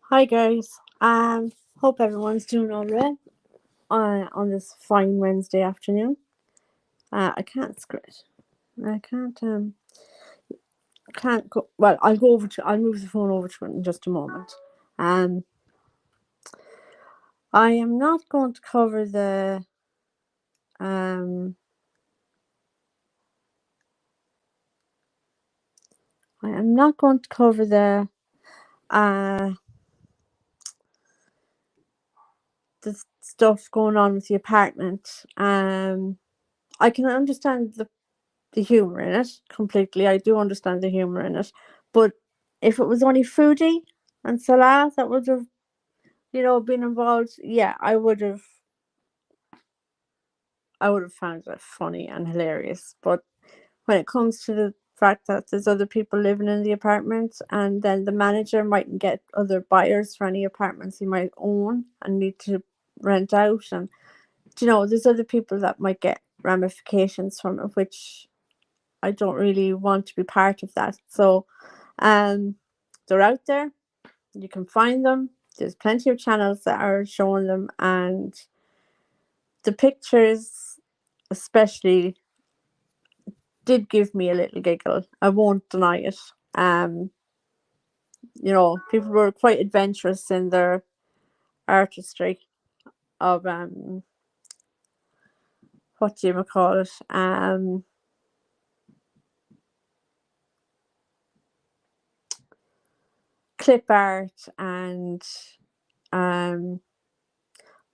Hi guys. Hope everyone's doing all right on this fine Wednesday afternoon. I can't script. I can't go. Well, I'll go over to. I'll move the phone over to it in just a moment. Um, I am not going to cover the um. I am not going to cover uh the stuff going on with the apartment. I can understand the humor in it completely. I do understand the humor in it, but if it was only Foodie and Salah that would have, been involved, yeah, I would have found it funny and hilarious. But when it comes to the fact that there's other people living in the apartment, and then the manager mightn't get other buyers for any apartments he might own and need to rent out, and there's other people that might get ramifications from it, which I don't really want to be part of that. So, um, they're out there. You can find them. There's plenty of channels that are showing them, and the pictures, especially, did give me a little giggle. I won't deny it. Um, People were quite adventurous in their artistry of what do you call it? Clip art and um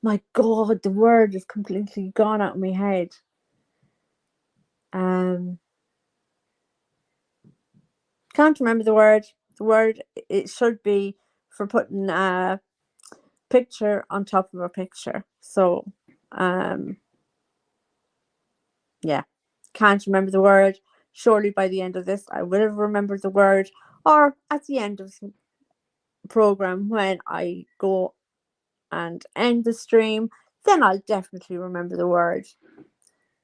my god, the word is completely gone out of my head. Um, can't remember the word. The word, it should be for putting a picture on top of a picture. So, um, yeah, can't remember the word. Surely by the end of this, I will have remembered the word, or at the end of the program when I go and end the stream, then I'll definitely remember the word.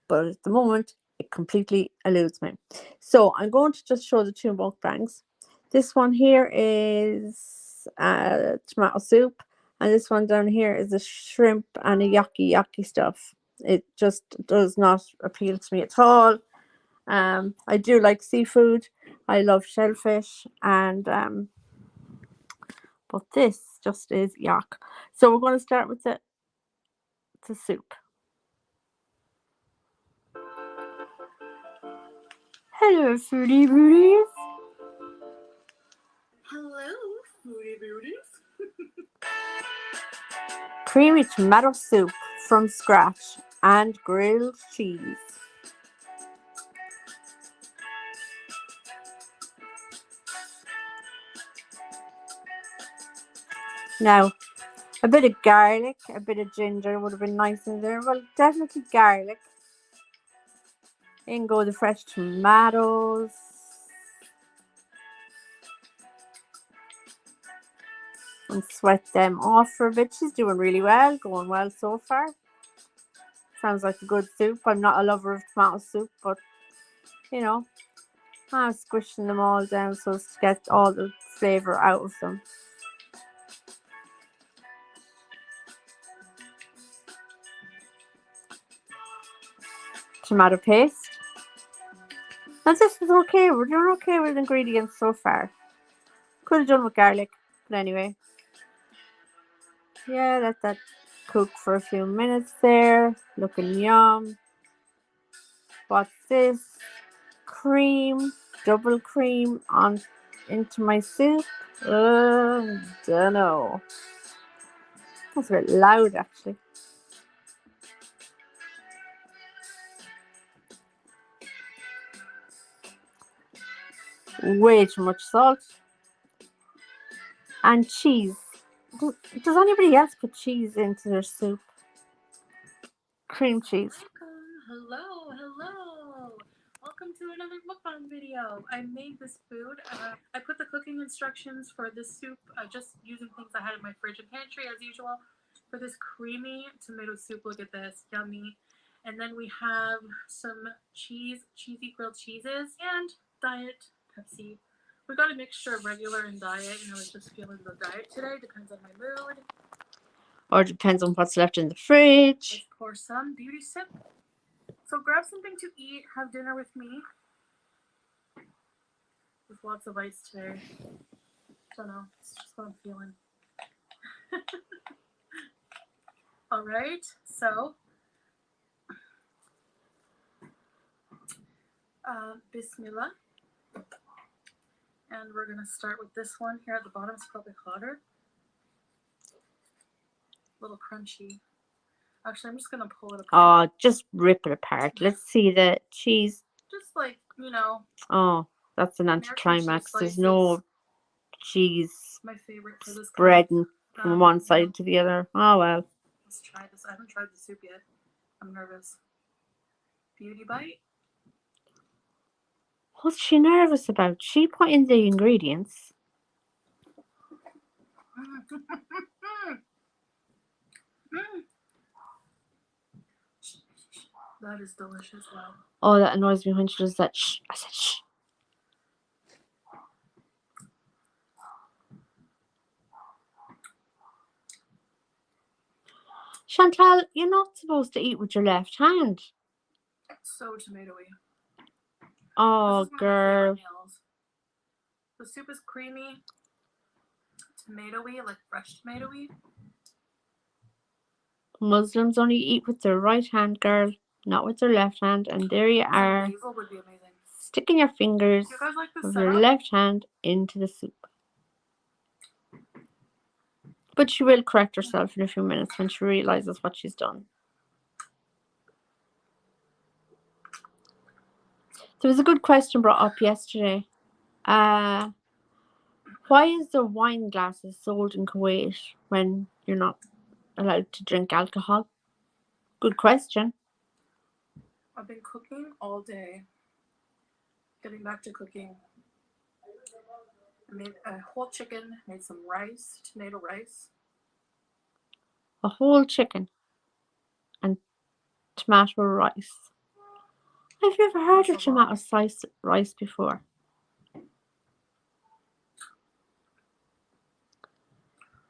But at the moment, it completely eludes me. So I'm going to just show the two mukbangs. This one here is tomato soup, and this one down here is a shrimp and a yucky stuff. It just does not appeal to me at all. I do like seafood. I love shellfish, and but this just is yuck. So we're going to start with the soup. Hello, foodie booties. Hello, foodie beauties. Creamy tomato soup from scratch and grilled cheese. Now, a bit of garlic, a bit of ginger would have been nice in there. Well, definitely garlic. In go the fresh tomatoes. And sweat them off for a bit. She's doing really well, going well so far. Sounds like a good soup. I'm not a lover of tomato soup, but you know, I'm squishing them all down so as to get all the flavour out of them. Tomato paste. Now this is okay. We're doing okay with ingredients so far. Could have done with garlic, but anyway. Yeah, let that cook for a few minutes there. Looking yum. What's this? Cream, double cream on into my soup. Dunno. That's a bit loud actually. Way too much salt. And cheese. Does anybody else put cheese into their soup? Cream cheese. Welcome. Hello. Welcome to another mukbang video. I made this food. I put the cooking instructions for this soup just using things I had in my fridge and pantry as usual. For this creamy tomato soup, look at this, yummy. And then we have some cheesy grilled cheeses, and diet Pepsi We got a mixture of regular and diet, and I was just feeling the diet today. Depends on my mood. Or depends on what's left in the fridge. Let's pour some beauty sip. So grab something to eat, have dinner with me. With lots of ice today. Don't know, it's just what I'm feeling. Alright, so Bismillah. And we're gonna start with this one here at the bottom. It's probably hotter. A little crunchy. Actually, I'm just gonna pull it apart. Oh, just rip it apart. Let's see the cheese. Just like, you know. Oh, that's an anticlimax. There's no cheese my favorite for this spreading from one side to the other. Oh well. Let's try this. I haven't tried the soup yet. I'm nervous. Beauty bite. What's she nervous about? She put in the ingredients. That is delicious. Wow. Oh, that annoys me when she does that. Shh. I said shh. Chantal, you're not supposed to eat with your left hand. So tomatoey. Oh, girl. The soup is creamy, tomatoey, like fresh tomatoey. Muslims only eat with their right hand, girl, not with their left hand. And there you are. Basil would be amazing. Sticking your fingers with your left hand into the soup. But she will correct herself in a few minutes when she realizes what she's done. There was a good question brought up yesterday. Why is there wine glasses sold in Kuwait when you're not allowed to drink alcohol? Good question. I've been cooking all day. Getting back to cooking. I made a whole chicken, made some rice, tomato rice. A whole chicken and tomato rice. I've never heard of tomato sliced rice before.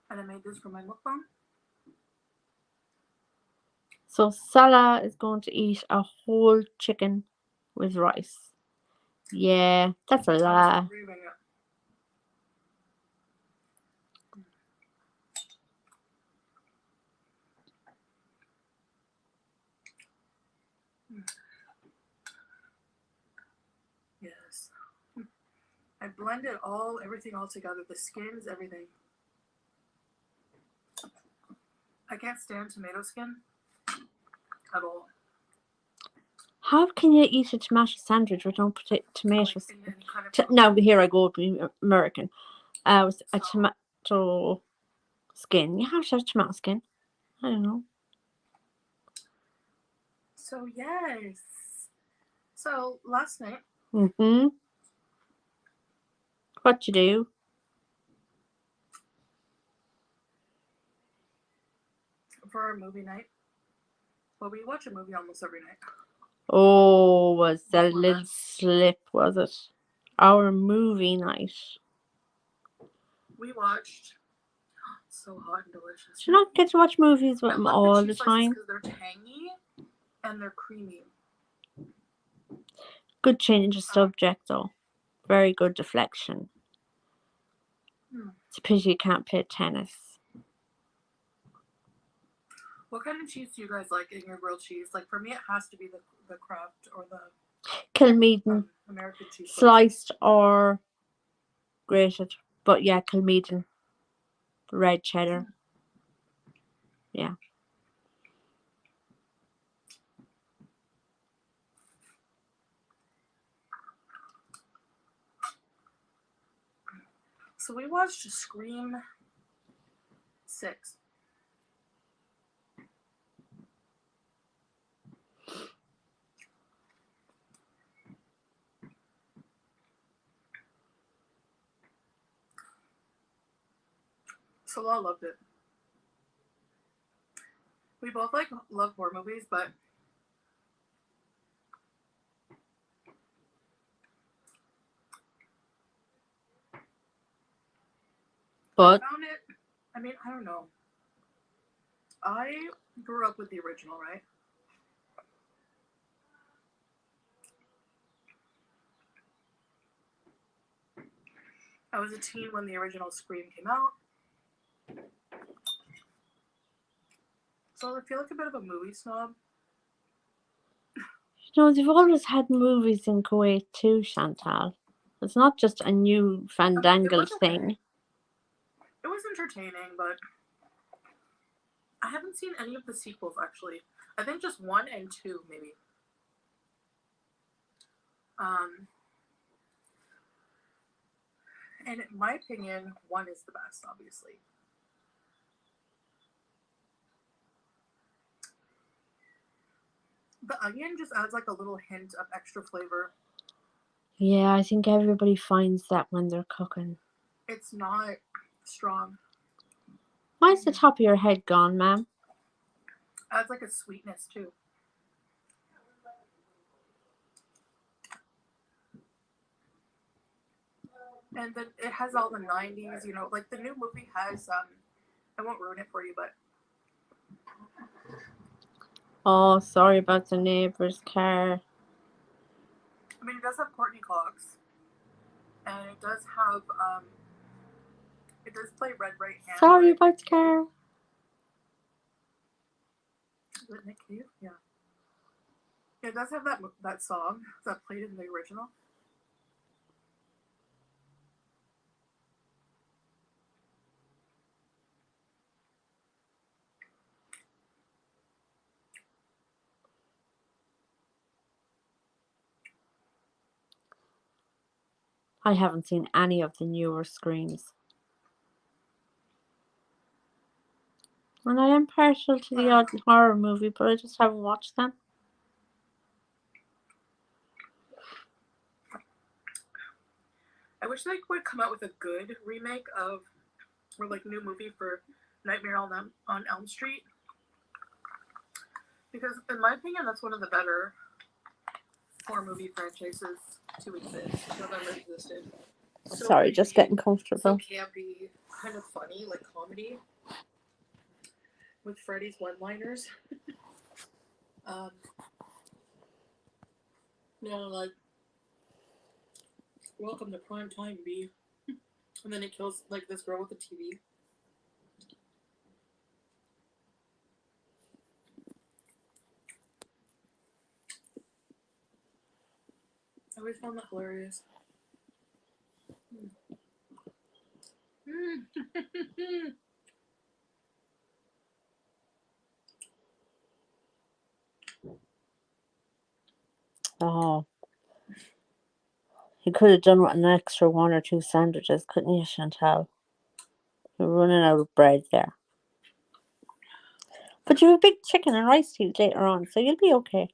And I made this for my mukbang. So Salah is going to eat a whole chicken with rice. Yeah, that's a lie. Yes. I blended everything all together. The skins, everything. I can't stand tomato skin at all. How can you eat a tomato sandwich with no tomatoes? Now here I go being American. With a tomato skin. You have to have tomato skin. I don't know. So yes. So last night. What you do? For our movie night. Well, we watch a movie almost every night. Oh, was that a little slip, was it? Our movie night. We watched so hot and delicious. Do you not get to watch movies with them all the time? Because they're tangy and they're creamy. Good change of subject though. Very good deflection. It's a pity you can't play tennis. What kind of cheese do you guys like in your grilled cheese? Like for me, it has to be the Kraft or the Kilmeaden. American cheese. Sliced or grated. But yeah, Kilmeaden. Red cheddar. Yeah. So we watched Scream 6. So I loved it. We both love horror movies, but But I found it. I mean, I don't know. I grew up with the original, right? I was a teen when the original Scream came out. So I feel like a bit of a movie snob. you know, they've always had movies in Kuwait too, Chantal. It's not just a new It fandangled was okay. thing. It was entertaining, but I haven't seen any of the sequels actually. I think just 1 and 2 maybe. And in my opinion, 1 is the best, obviously. The onion just adds like a little hint of extra flavor. Yeah, I think everybody finds that when they're cooking. It's not strong. Why's the top of your head gone, ma'am? Adds like a sweetness too. And then it has all the 90s, you know, like the new movie has I won't ruin it for you, but Oh, sorry about the neighbour's car. I mean it does have Courtney Cox. And it does have it does play Red Right Hand. Sorry about the car. Is it Nick Cave? Yeah. It does have that song that played in the original. I haven't seen any of the newer Screams. And I am partial to the odd horror movie, but I just haven't watched them. I wish they would come out with a good remake of, or like new movie for Nightmare on Elm Street. Because in my opinion, that's one of the better horror movie franchises to exist, to have ever existed. Sorry, just getting comfortable. So campy, kind of funny, like comedy, with Freddy's one-liners. Like, welcome to prime time, B. And then it kills like this girl with the TV. I always found that hilarious. Oh. You could have done with an extra 1 or 2 sandwiches, couldn't you, Chantal? You're running out of bread there. But you have a big chicken and rice to eat later on, so you'll be okay.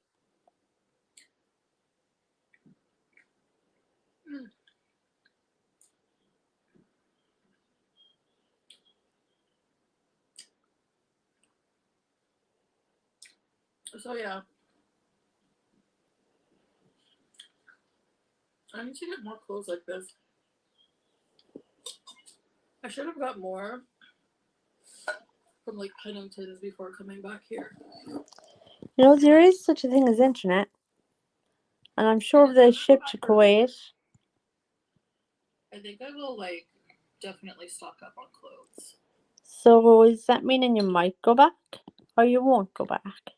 So yeah. I need to get more clothes like this. I should have got more from like Pennington's before coming back here. You know, there is such a thing as internet. And I'm sure if they ship to Kuwait. I think I will like definitely stock up on clothes. So is that meaning you might go back? Or you won't go back?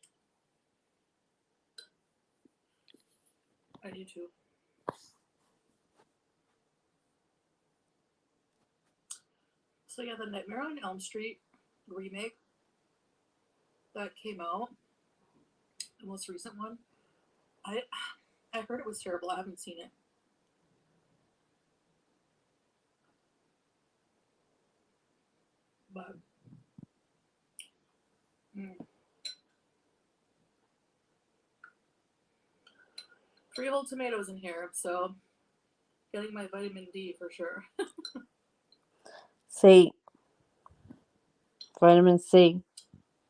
I need to. So yeah, the Nightmare on Elm Street remake that came out, the most recent one. I heard it was terrible. I haven't seen it. But 3 whole tomatoes in here, so getting my vitamin D for sure. C. Vitamin C.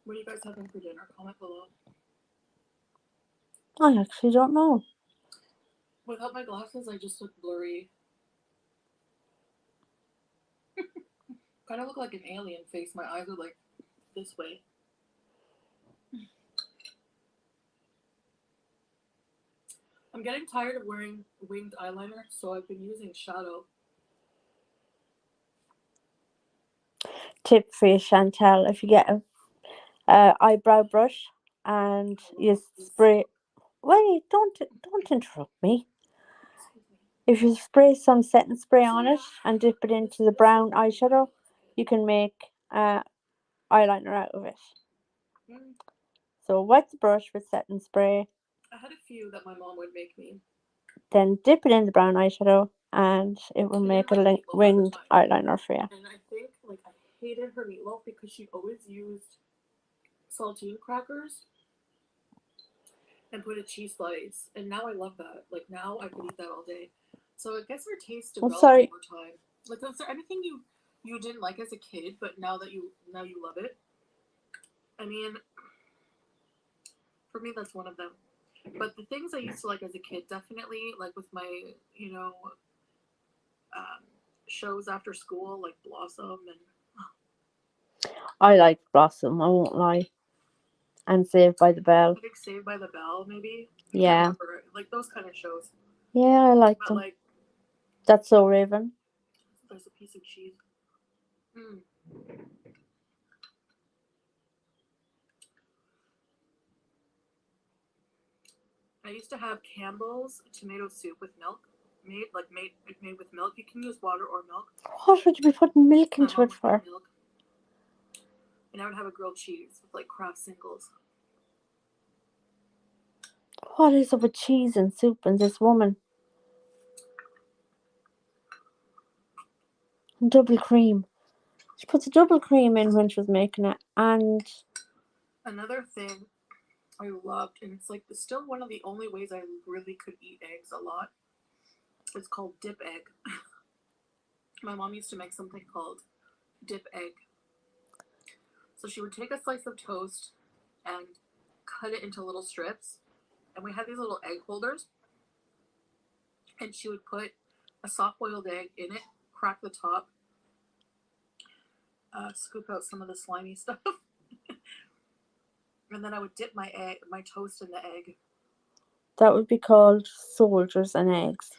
What are you guys having for dinner? Comment below. I actually don't know. Without my glasses, I just look blurry. Kind of look like an alien face. My eyes are like this way. I'm getting tired of wearing winged eyeliner, so I've been using shadow. Tip for you, Chantal: if you get a eyebrow brush and you spray. Wait, don't interrupt me. Excuse me. If you spray some setting spray on it and dip it into the brown eyeshadow, you can make eyeliner out of it. Mm. So wet the brush with setting spray, I had a few that my mom would make me. then dip it in the brown eyeshadow, and it will She didn't make a like meatloaf at the winged time. eyeliner for you. And I think like I hated her meatloaf because she always used saltine crackers and put a cheese slice. And now I love that. Like now I could eat that all day. So I guess her taste I'm developed sorry. over time. Like, is there anything you didn't like as a kid, but now you love it? I mean, for me that's one of them. But the things I used to like as a kid, definitely like with my um, shows after school, like Blossom and I like Blossom, I won't lie. And Saved by the Bell. I think Saved by the Bell, maybe. I can't Yeah. remember. Like those kind of shows. Yeah, I like But them. like, That's So Raven. there's a piece of cheese. Mm. I used to have Campbell's tomato soup with milk. Made with milk. You can use water or milk. What would you be putting milk My into mom it would put for? milk. And I would have a grilled cheese with like Kraft singles. What is up with cheese and soup and this woman? And double cream. She puts a double cream in when she was making it, and Another thing I loved, and it's like still one of the only ways I really could eat eggs a lot. It's called dip egg. My mom used to make something called dip egg. So she would take a slice of toast and cut it into little strips. And we had these little egg holders. And she would put a soft boiled egg in it, crack the top, scoop out some of the slimy stuff. And then I would dip my toast in the egg. that would be called soldiers and eggs.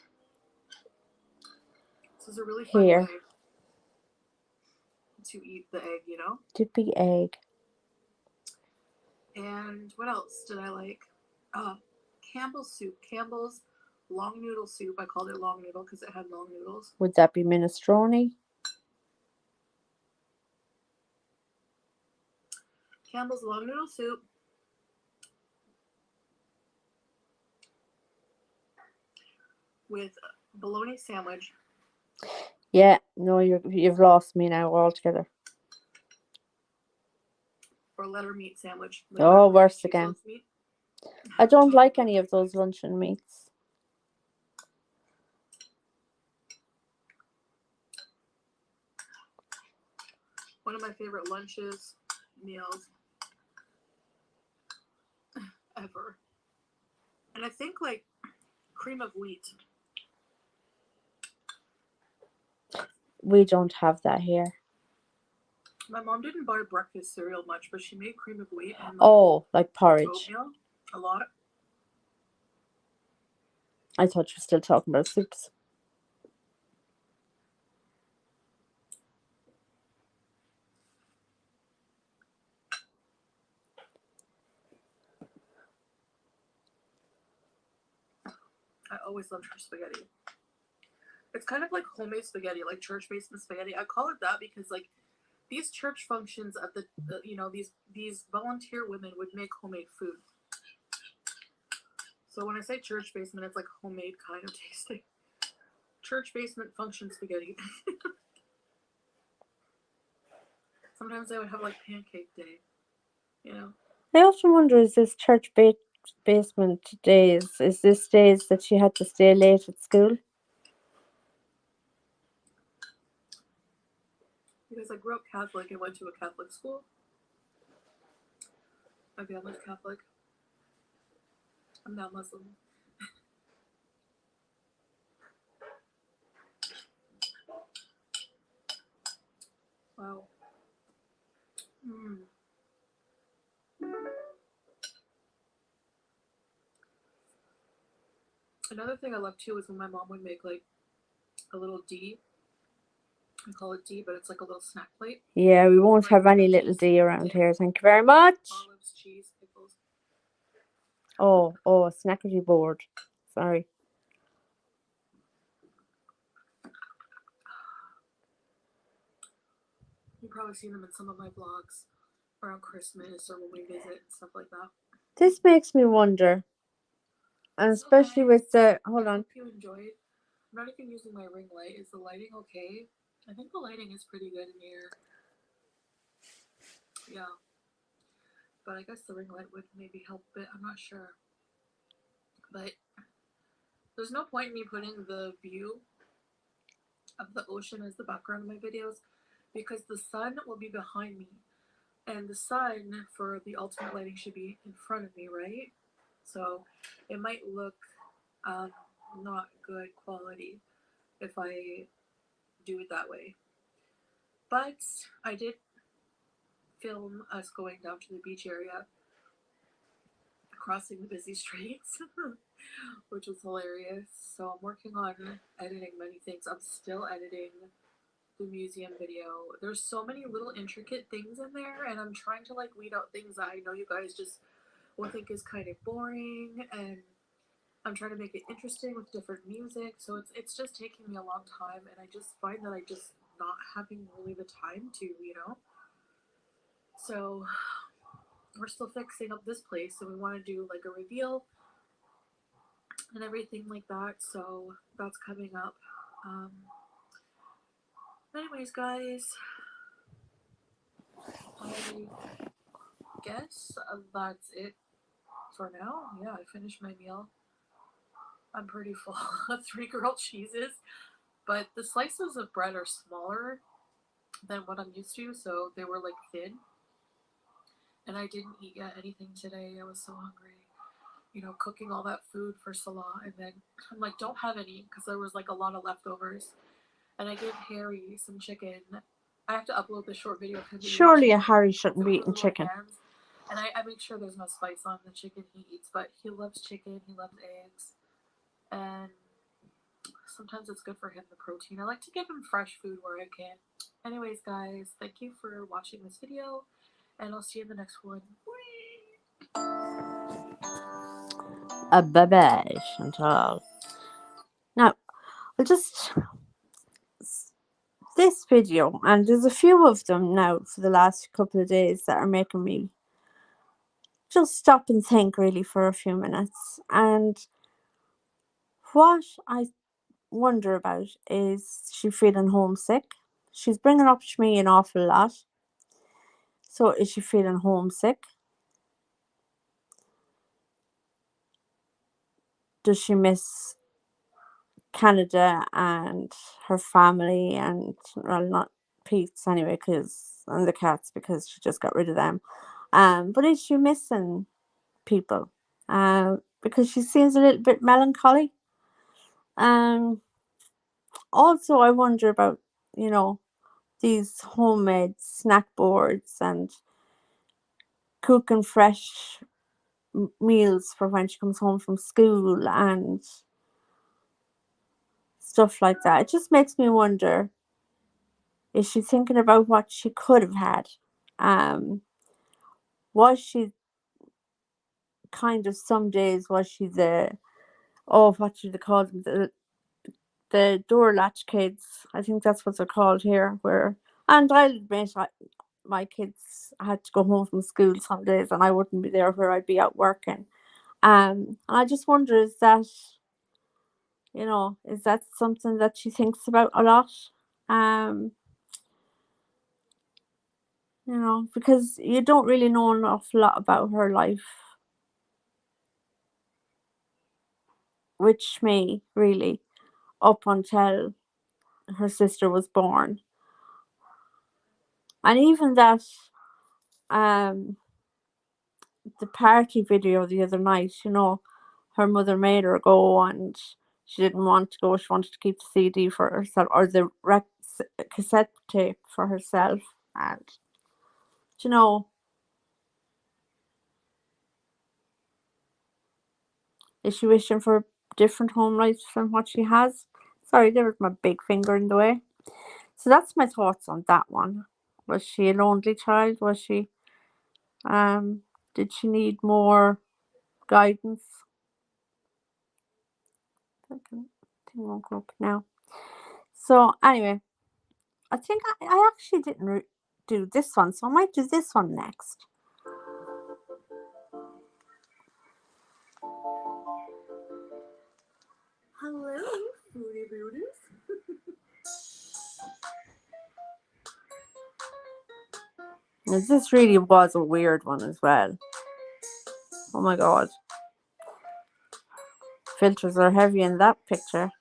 This is a really fun Here, way to eat the egg, you know? dippy egg. And what else did I like? Campbell's soup. Campbell's long noodle soup. I called it long noodle because it had long noodles. Would that be minestrone? Campbell's long noodle soup with bologna sandwich Yeah, no, you've lost me now altogether. or letter meat sandwich. Like Oh, worse cheese again. meat. I don't like any of those luncheon meats. One of my favorite lunches, meals ever. And I think like cream of wheat. We don't have that here. My mom didn't buy breakfast cereal much, but she made cream of wheat and like Oh, like porridge. oatmeal a lot. I thought you were still talking about soups. I always loved her spaghetti. It's kind of like homemade spaghetti, like church basement spaghetti. I call it that because like these church functions at these volunteer women would make homemade food. So when I say church basement, it's like homemade kind of tasting. Church basement function spaghetti. Sometimes I would have like pancake day, you know. I often wonder, is this church basement days, is this days that she had to stay late at school? Because I grew up Catholic and went to a Catholic school. My family's Catholic. I'm not Muslim. Wow. Mm. Another thing I love too is when my mom would make like a little D. I call it D, but it's like a little snack plate. Yeah, we won't Right, have any little veggies, D around dip, here. Thank you very much. olives, cheese, pickles. Oh, snackery board. Sorry. You've probably seen them in some of my vlogs around Christmas or when we visit and stuff like that. This makes me wonder, and So especially with guys, the I hold on. hope you enjoyed. I'm not even using my ring light. Is the lighting okay? I think the lighting is pretty good in here. Yeah. But I guess the ring light would maybe help a bit. I'm not sure. But there's no point in me putting the view of the ocean as the background of my videos because the sun will be behind me. And the sun for the ultimate lighting should be in front of me, right? So it might look um, not good quality if I do it that way. But I did film us going down to the beach area, crossing the busy streets, which was hilarious. So I'm working on editing many things. I'm still editing the museum video. There's so many little intricate things in there, and I'm trying to like weed out things that I know you guys just will think is kind of boring, and I'm trying to make it interesting with different music. So it's just taking me a long time, and I just find that I just not having really the time to, you know. So we're still fixing up this place, so we want to do like a reveal and everything like that. So that's coming up. Um, anyways, guys, I guess that's it for now. Yeah, I finished my meal. I'm pretty full. 3 grilled cheeses, but the slices of bread are smaller than what I'm used to, so they were like thin. And I didn't eat yet anything today. I was so hungry. You know, cooking all that food for Salah, and then I'm like, don't have any because there was like a lot of leftovers. And I gave Harry some chicken. I have to upload this short video of him eating Surely a chicken Harry shouldn't with be his eating little chicken. hands. And I make sure there's no spice on the chicken he eats, but he loves chicken, he loves eggs, and sometimes it's good for him, the protein. I like to give him fresh food where I can. Anyways, guys, thank you for watching this video, and I'll see you in the next one. A bye Chantal. Now, I'll just this video, and there's a few of them now for the last couple of days that are making me just stop and think really for a few minutes. And what I wonder about is she feeling homesick? She's bringing up to me an awful lot. So is she feeling homesick? Does she miss Canada and her family and, well, not Pete's anyway, because and the cats, because she just got rid of them. But is she missing people? Because she seems a little bit melancholy. Um, Also, I wonder about, you know, these homemade snack boards and cooking fresh meals for when she comes home from school and stuff like that. It just makes me wonder, is she thinking about what she could have had? Um, was she kind of some days, was she the, oh, what do they call them? The door latch kids. I think that's what they're called here. Where, and I'll admit, my kids had to go home from school some days and I wouldn't be there where I'd be out working. And I just wonder, is that, is that something that she thinks about a lot? Um, because you don't really know an awful lot about her life, which me really, up until her sister was born. And even that, um, the party video the other night, her mother made her go and she didn't want to go. She wanted to keep the CD for herself, or the cassette tape for herself. And, you know, is she wishing for a different home life than what she has? Sorry, there was my big finger in the way. So that's my thoughts on that one. Was she a lonely child? Was she, did she need more guidance? I think won't go up now. So anyway, I think I actually didn't do this one, so I might do this one next. Hello, foodie beauties. Now, this really was a weird one as well. Oh my god. Filters are heavy in that picture.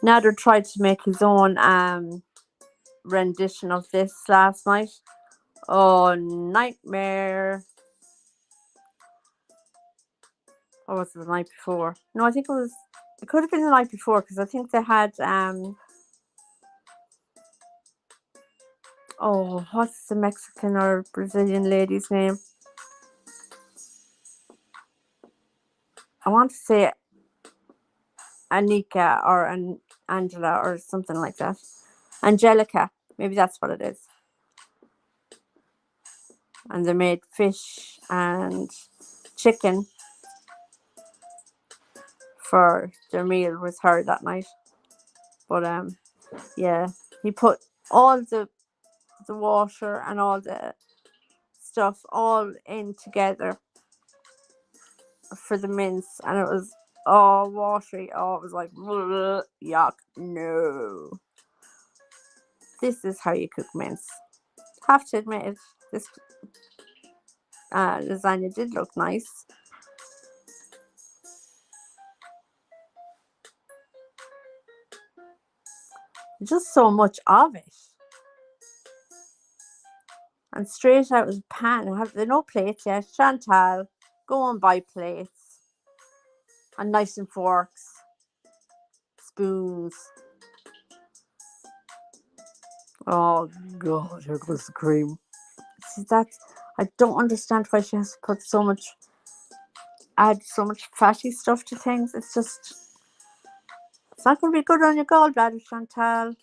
Nader tried to make his own rendition of this last night. Oh, nightmare. Or was it the night before? No, I think it could have been the night before, because I think they had oh, what's the Mexican or Brazilian lady's name? I want to say Anika or Angela or something like that. Angelica, maybe that's what it is. And they made fish and chicken for their meal with her that night. But yeah, he put all the water and all the stuff all in together for the mince, and it was all watery. Oh, it was like yuck. No, this is how you cook mince. Have to admit it. This lasagna did look nice. Just so much of it. And straight out of the pan. Have there no plates yet? Chantal, go and buy plates. And knives and forks. Spoons. Oh god, here goes the cream. See, I don't understand why she has to put add so much fatty stuff to things. It's not going to be good on your gallbladder, Chantal.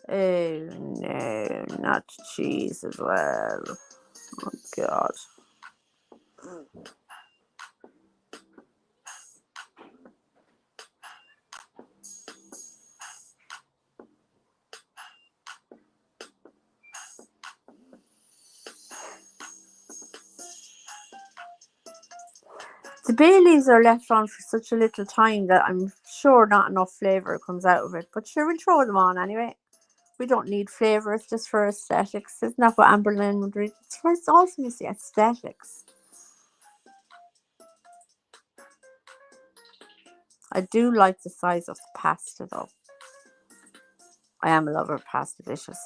Oh no, not cheese as well. Oh god. The bay leaves are left on for such a little time that I'm sure not enough flavour comes out of it. But sure, we'll throw them on anyway. We don't need flavour, it's just for aesthetics. Isn't that what Amberlynn would read? It's also just the aesthetics. I do like the size of the pasta though. I am a lover of pasta dishes.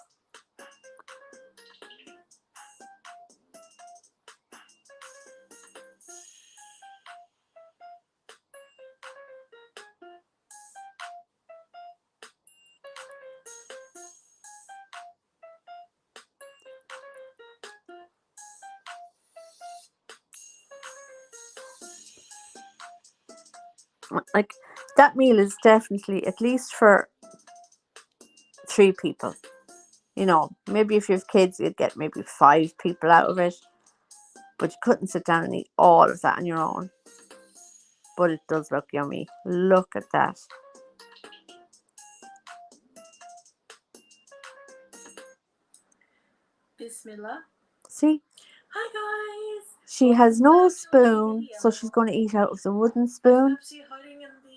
Like, that meal is definitely at least for 3 people. You know, maybe if you have kids, you'd get maybe 5 people out of it. But you couldn't sit down and eat all of that on your own. But it does look yummy. Look at that. Bismillah. See? Hi guys. She has no spoon, so she's going to eat out of the wooden spoon. Pepsi hiding in the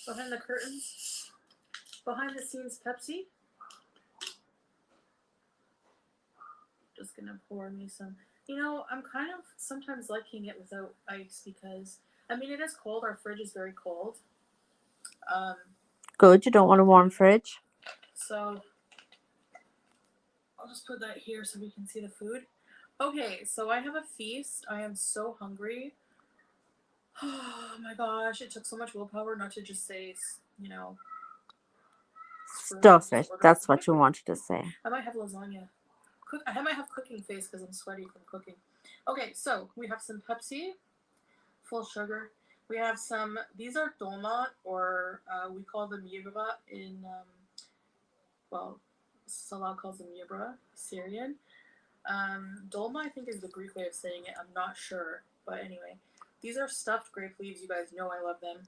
behind the curtains. Behind the scenes Pepsi. Just gonna pour me some. You know, I'm kind of sometimes liking it without ice because, I mean, it is cold. Our fridge is very cold. Good, you don't want a warm fridge. So I'll just put that here so we can see the food. Okay, so I have a feast. I am so hungry. Oh my gosh, it took so much willpower not to just say, Stuff it. That's what you wanted to say. I might have lasagna. I might have cooking face because I'm sweaty from cooking. Okay, so we have some Pepsi, full sugar. We have some, these are dolma, or we call them yibra in, Salah calls them yibra, Syrian. Dolma, I think, is the Greek way of saying it. I'm not sure. But anyway, these are stuffed grape leaves. You guys know I love them.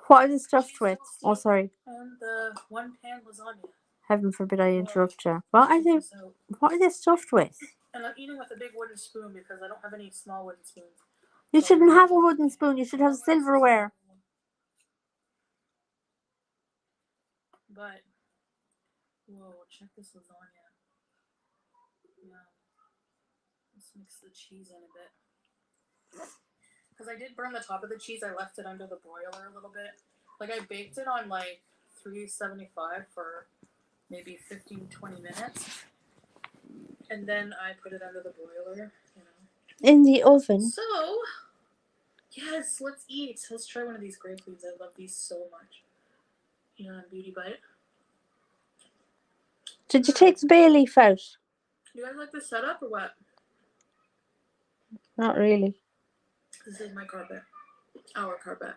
What is it stuffed with? Oh, sorry. And the one pan lasagna. Heaven forbid I interrupt you. What is it stuffed with? And I'm eating with a big wooden spoon because I don't have any small wooden spoons. You shouldn't have a wooden spoon. You should have silverware. But, whoa, check this lasagna. Yeah. Let's mix the cheese in a bit. Because I did burn the top of the cheese. I left it under the broiler a little bit. Like, I baked it on, 375 for maybe 15-20 minutes. And then I put it under the broiler, In the oven? So, yes, let's eat. Let's try one of these grape leaves. I love these so much. Beauty bite. Did you take the bay leaf out? You guys like this setup or what? Not really. This is my carpet. Our carpet.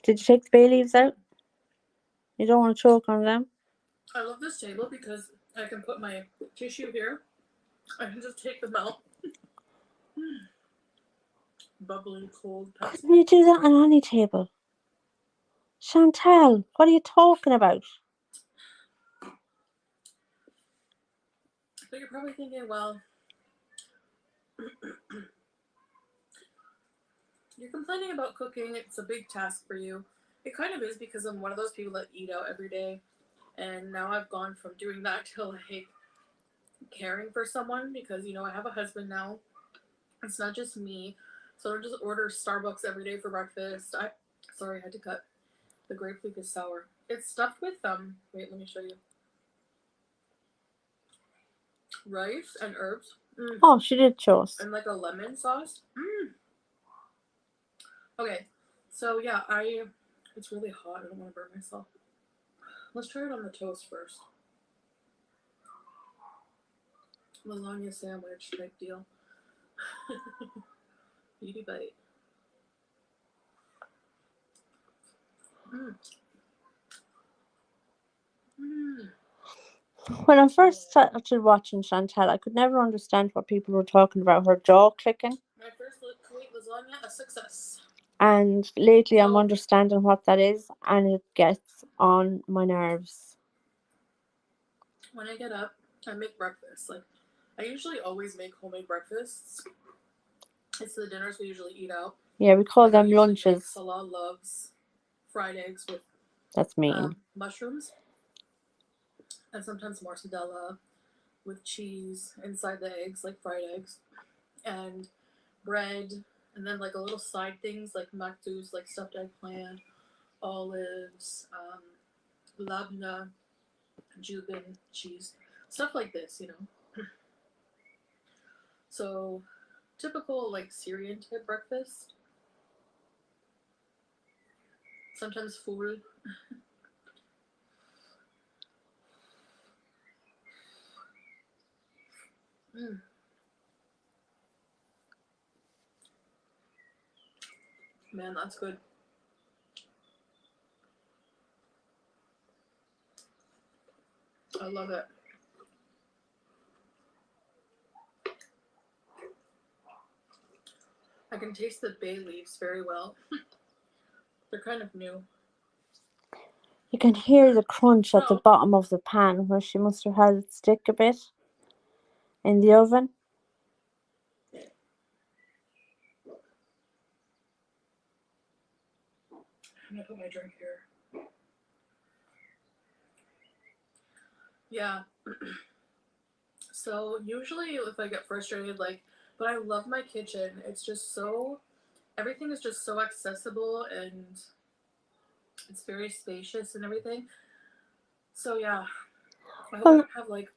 Did you take the bay leaves out? You don't want to choke on them? I love this table because I can put my tissue here. I can just take them out. Bubbly, cold Pepsi. Can you do that on any table? Chantal, what are you talking about? But you're probably thinking, well, you're complaining about cooking. It's a big task for you. It kind of is because I'm one of those people that eat out every day. And now I've gone from doing that to caring for someone because, I have a husband now. It's not just me. So I don't just order Starbucks every day for breakfast. Sorry, I had to cut. The grape leaf is sour. It's stuffed with wait, let me show you. Rice and herbs. Oh, she did show us. And a lemon sauce. Okay, so yeah, it's really hot. I don't want to burn myself. Let's try it on the toast first. Lasagna sandwich type deal. Beauty bite. When I first started watching Chantal, I could never understand what people were talking about. Her jaw clicking. My first Kuwait lasagna, a success. And lately I'm understanding what that is, and it gets on my nerves. When I get up, I make breakfast. I usually always make homemade breakfasts. It's the dinners we usually eat out. Yeah, we call them lunches. Salah loves fried eggs with that's mean. Mushrooms. And sometimes mortadella with cheese inside the eggs, like fried eggs. And bread. And then a little side things like maktus, like stuffed eggplant, olives, labna, jubin, cheese. Stuff like this, So, typical Syrian type breakfast. Sometimes full. Man, that's good. I love it. I can taste the bay leaves very well. They're kind of new. You can hear the crunch at the bottom of the pan where she must have had it stick a bit in the oven. I'm gonna put my drink here. Yeah. So usually if I get frustrated, but I love my kitchen. It's just so everything is just so accessible and it's very spacious and everything. So yeah, I hope I Well, don't have like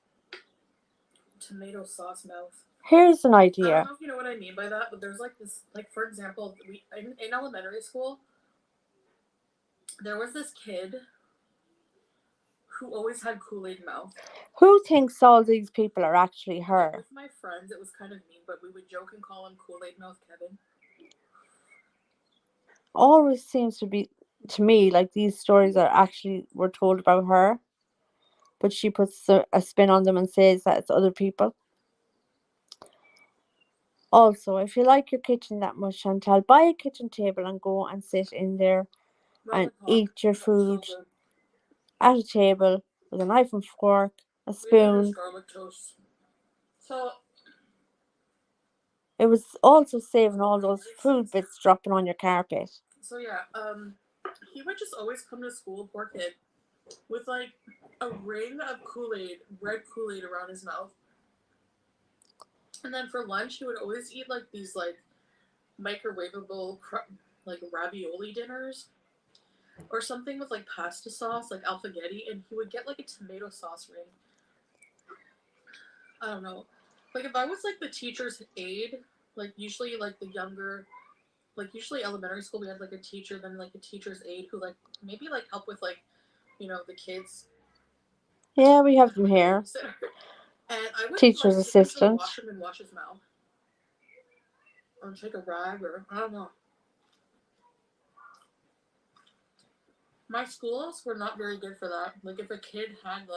tomato sauce mouth. here's an I don't idea. know if you know what I mean by that, but there's like this, like for example, we in elementary school, there was this kid who always had Kool-Aid mouth. Who thinks all these people are actually Like her? with my friends, it was kind of mean, but we would joke and call him Kool-Aid mouth Kevin. Always seems to me like these stories were told about her, but she puts a spin on them and says that it's other people. Also, if you like your kitchen that much, Chantal, buy a kitchen table and go and sit in there and eat your food So at a table with a knife and fork, a we had spoon. garlic toast. So It was also saving all those food bits dropping on your carpet. so yeah, he would just always come to school, poor kid, with like a ring of Kool-Aid, red Kool-Aid around his mouth. And then for lunch, he would always eat like these like microwavable like ravioli dinners or something with like pasta sauce, like alfaghetti, and he would get like a tomato sauce ring. I don't know. Like if I was like the teacher's aide, like usually like the younger, like usually elementary school we had like a teacher, then like a teacher's aide who like maybe like help with like, you know, the kids. Yeah, we have them Like a here. babysitter. And I would Teacher's like take him to the assistant. washroom and wash his mouth. Or take a rag or I don't know. My schools were not very good for that. Like if a kid had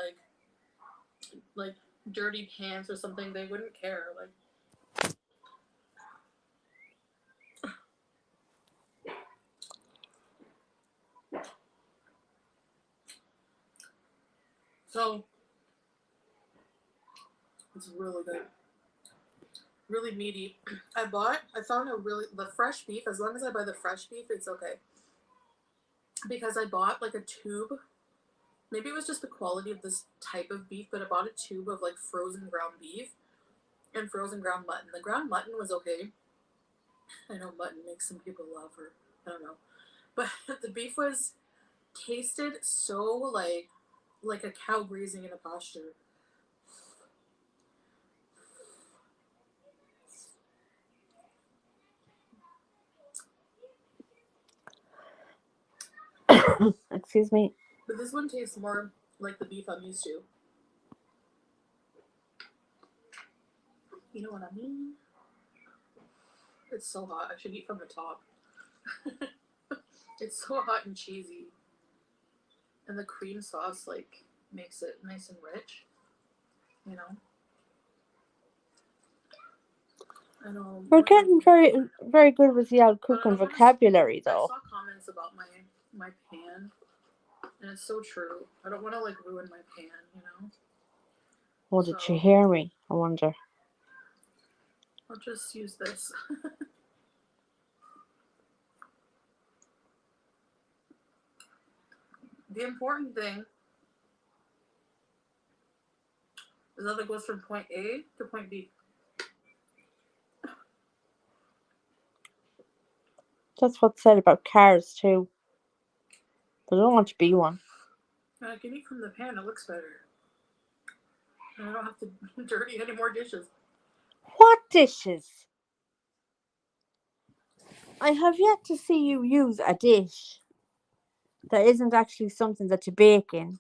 like dirty pants or something, they wouldn't care. Like so it's really good. Really meaty. I found the fresh beef. As long as I buy the fresh beef, it's okay. Because I bought like a tube. Maybe it was just the quality of this type of beef, but I bought a tube of like frozen ground beef and frozen ground mutton. The ground mutton was okay. I know mutton makes some people laugh, or I don't know, but the beef was tasted so like a cow grazing in a pasture. Excuse me. But this one tastes more like the beef I'm used to. You know what I mean? It's so hot. I should eat from the top. It's so hot and cheesy. And the cream sauce like makes it nice and rich. You know? I know. We're getting very good with the old cooking vocabulary, I though. saw comments about my pan, and it's so true. I don't want to like ruin my pan, you know. Oh, did she hear me? I wonder. I'll just use this. The important thing is that it goes from point A to point B. That's what's said about cars too. But I don't want to be one. I can eat from the pan. It looks better, and I don't have to dirty any more dishes. What dishes? I have yet to see you use a dish that isn't actually something that you bake in.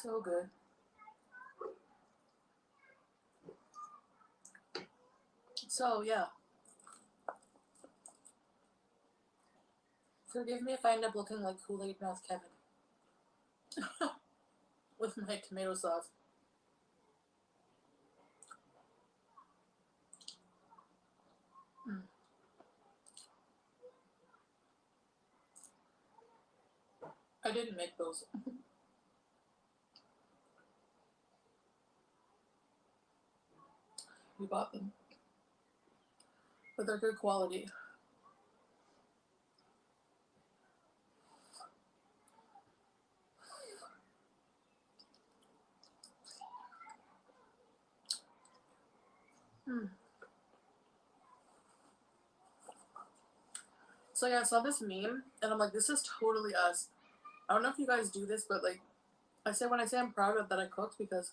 So good. So yeah. Forgive me if I end up looking like Kool-Aid mouth Kevin with my tomato sauce. Mm. I didn't make those. We bought them, but they're good quality. Mm. So yeah, I saw this meme, and I'm like, this is totally us. I don't know if you guys do this, but like, when I say I'm proud of that I cooked because,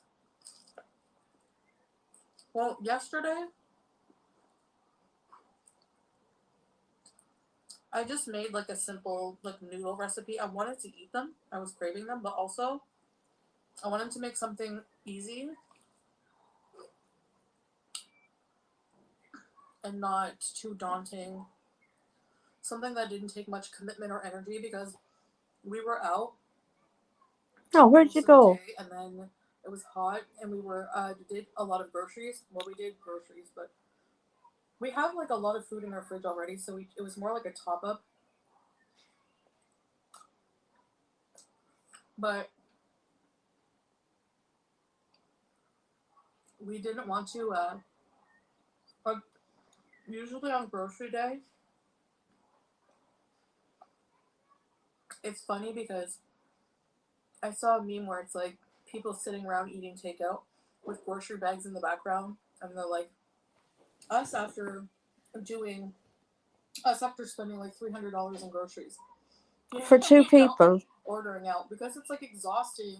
well, yesterday I just made like a simple like noodle recipe. I wanted to eat them. I was craving them, but also I wanted to make something easy and not too daunting. Something that didn't take much commitment or energy because we were out Oh, where'd most you of the go? day and then it was hot and we were did a lot of groceries. Well, we did groceries, but we have like a lot of food in our fridge already, so it was more like a top up. But we didn't want to. Uh, Usually on grocery day, it's funny because I saw a meme where it's like people sitting around eating takeout with grocery bags in the background, and they're like, us after doing us after spending like $300 on groceries. You For know, 2 we don't people. ordering out because it's like exhausting,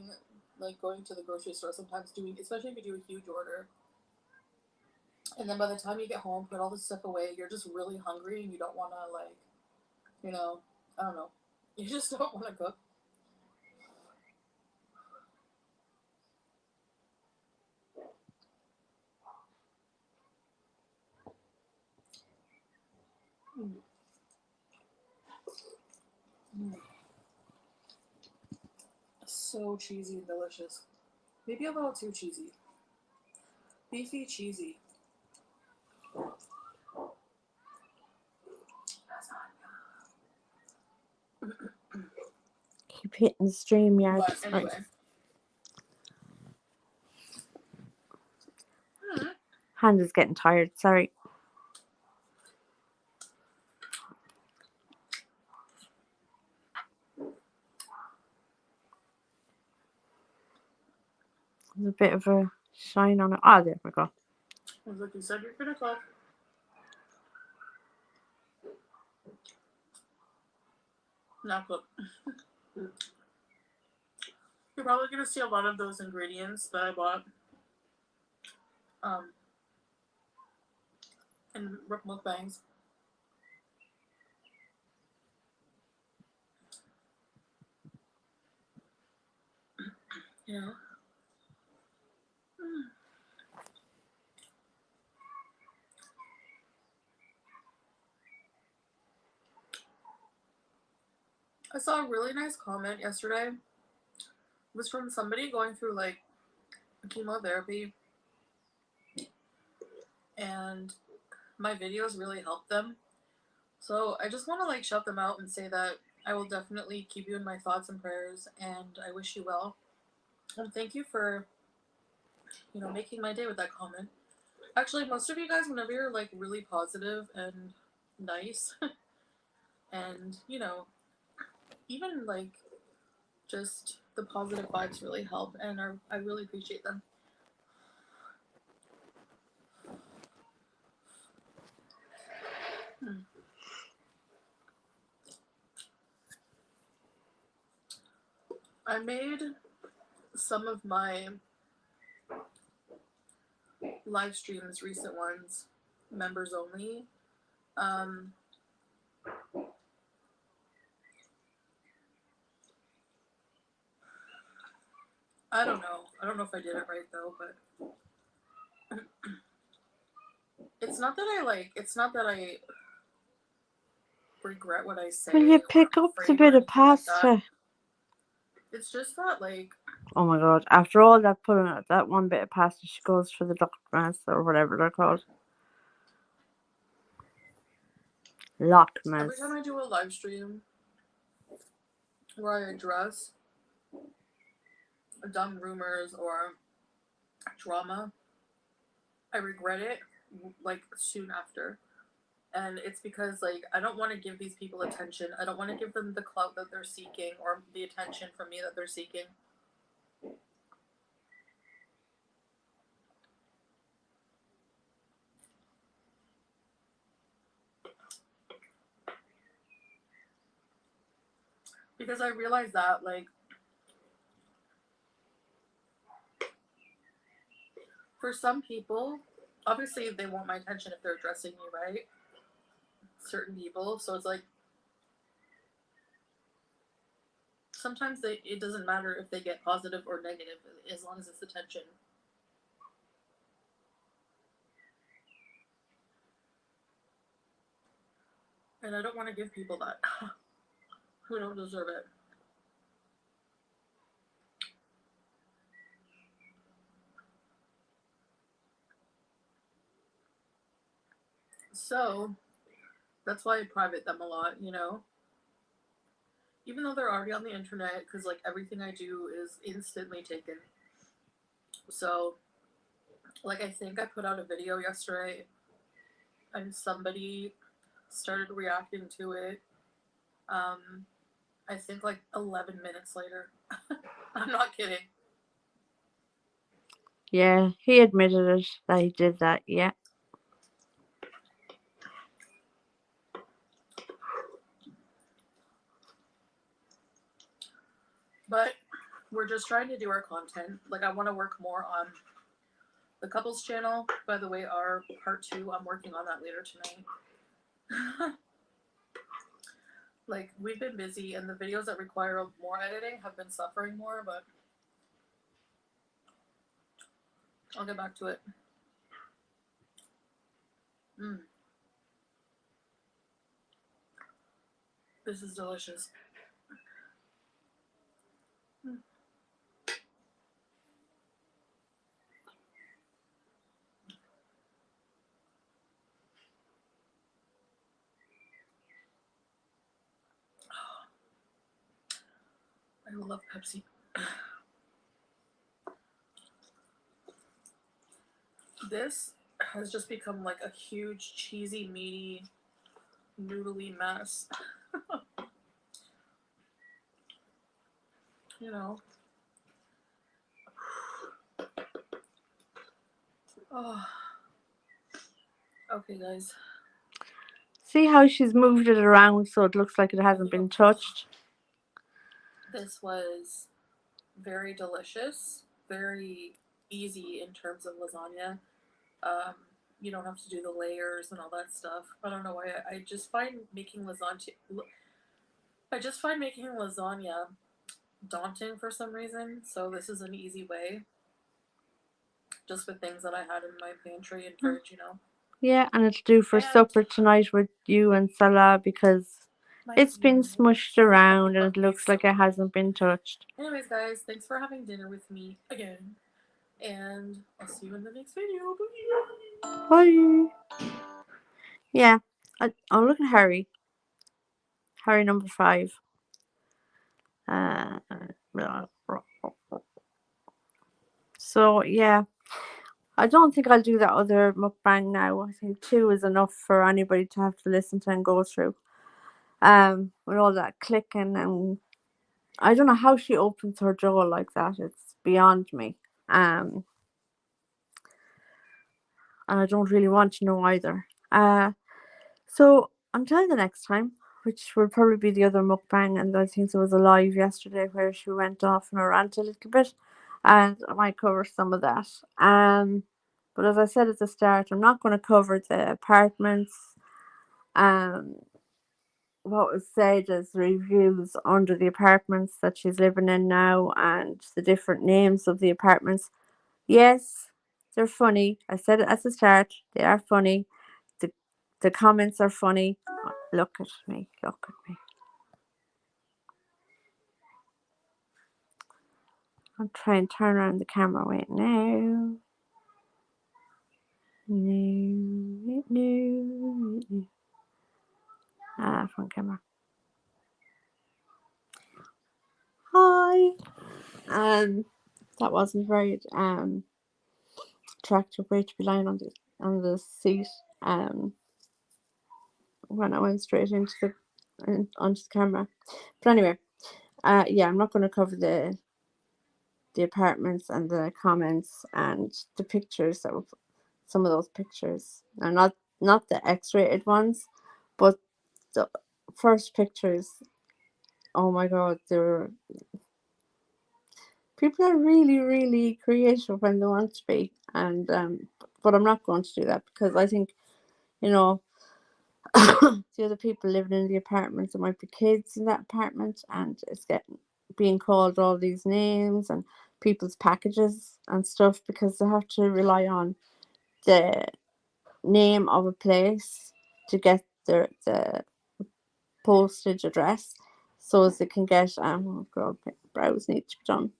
like going to the grocery store sometimes doing, especially if you do a huge order. And then by the time you get home, put all this stuff away, you're just really hungry and you don't want to like, you know, I don't know, you just don't want to cook. Mm. Mm. So cheesy and delicious. Maybe a little too cheesy. Beefy cheesy. Keep hitting the stream yard. But anyway. Hand is getting tired, sorry. There's a bit of a shine on it. Ah, there we go. Like you said, you're gonna cook. Not cook. You're probably gonna see a lot of those ingredients that I bought um, in mukbangs. You know. I saw a really nice comment yesterday. It was from somebody going through like chemotherapy, and my videos really helped them. So I just want to like shout them out and say that I will definitely keep you in my thoughts and prayers, and I wish you well. And thank you for, making my day with that comment. Actually, most of you guys, whenever you're like really positive and nice, and even like just the positive vibes really help, and I really appreciate them. I made some of my live streams, recent ones, members only. I don't know. I don't know if I did it right though, but it's not that I like. It's not that I regret what I say. Will you pick up the bit of pasta? Like it's just that like. Oh my god! After all that putting out that one bit of pasta, she goes for the duck mass or whatever they're called. Lockmas. Every time I do a live stream where I address dumb rumors or drama, I regret it like soon after. And it's because like I don't want to give these people attention. I don't want to give them the clout that they're seeking or the attention from me that they're seeking. Because I realized that, like, for some people, obviously they want my attention if they're addressing me, right? Certain people. So it's like, sometimes it doesn't matter if they get positive or negative as long as it's attention. And I don't want to give people that who don't deserve it. So that's why I private them a lot, you know? Even though they're already on the internet, because like everything I do is instantly taken. So, like, I think I put out a video yesterday and somebody started reacting to it. Um, I think like 11 minutes later. I'm not kidding. Yeah, he admitted it that he did that. Yeah. But we're just trying to do our content. Like, I want to work more on the couples channel. By the way, our part 2, I'm working on that later tonight. Like, we've been busy, and the videos that require more editing have been suffering more, but I'll get back to it. Mm, this is delicious. Mm. I love Pepsi. This has just become like a huge, cheesy, meaty, noodly mess. You know? Oh. Okay, guys. See how she's moved it around so it looks like it hasn't been touched? This was very delicious, very easy in terms of lasagna. Um, you don't have to do the layers and all that stuff. I don't know why. I just find making lasagna. I just find making lasagna daunting for some reason. So this is an easy way, just with things that I had in my pantry and fridge. You know. Yeah, and it'll do for And supper tonight with you and Salah because my it's been peanut. smushed around and it looks like it hasn't been touched. Anyways, guys, thanks for having dinner with me again. And I'll see you in the next video. Bye. Bye. Yeah. Oh, look at Harry. Harry number 5. Uh, so, yeah. I don't think I'll do that other mukbang now. I think 2 is enough for anybody to have to listen to and go through. With all that clicking, and I don't know how she opens her jaw like that. It's beyond me. And I don't really want to know either. So until the next time, which will probably be the other mukbang, and I think there was a live yesterday where she went off on a rant a little bit, and I might cover some of that. But as I said at the start, I'm not going to cover the apartments. Um, what was said as reviews under the apartments that she's living in now, and the different names of the apartments. Yes, they're funny. I said it at the start. They are funny. The the comments are funny. Look at me. Look at me. I'll try and turn around the camera. Wait, no. No. No. Front camera. Hi. That wasn't very attractive way to be lying on the seat. When I went straight into onto the camera. But anyway, yeah, I'm not going to cover the apartments and the comments and the pictures that were some of those pictures. Now, not the X-rated ones, but the first pictures oh my god, people are really, really creative when they want to be, and but I'm not going to do that because I think, you know, the other people living in the apartment, there might be kids in that apartment, and it's getting being called all these names and people's packages and stuff because they have to rely on the name of a place to get the postage address so as they can get oh god, my brows need to be done,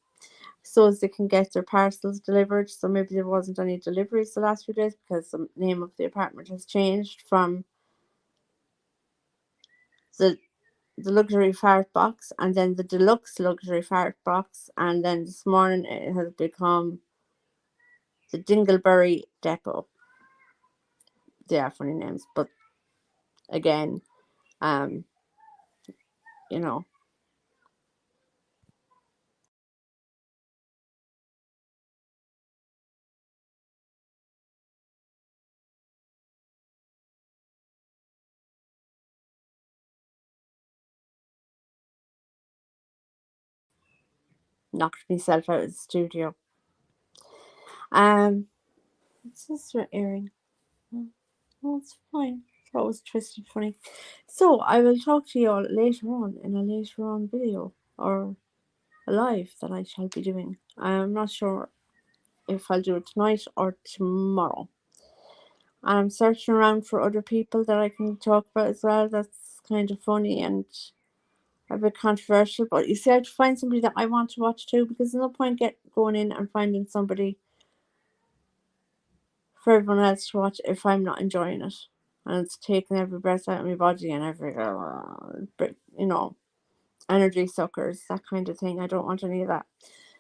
so as they can get their parcels delivered. So maybe there wasn't any deliveries the last few days because the name of the apartment has changed from the luxury fart box and then the deluxe luxury fart box, and then this morning it has become the Dingleberry Depot. They are funny names, but again, um, you know, knocked myself out of the studio. What's this earring? Oh, it's fine. It's always twisted funny. So I will talk to you all later on in a later on video or a live that I shall be doing. I'm not sure if I'll do it tonight or tomorrow. I'm searching around for other people that I can talk about as well. That's kind of funny and a bit controversial. But you see, I have to find somebody that I want to watch too, because there's no point going in and finding somebody for everyone else to watch if I'm not enjoying it. And it's taking every breath out of my body and every, you know, energy suckers, that kind of thing. I don't want any of that.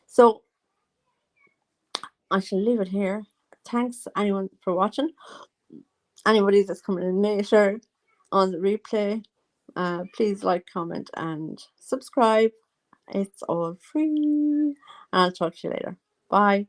So I shall leave it here. Thanks anyone for watching. Anybody that's coming in later on the replay, please like, comment, and subscribe. It's all free. And I'll talk to you later. Bye.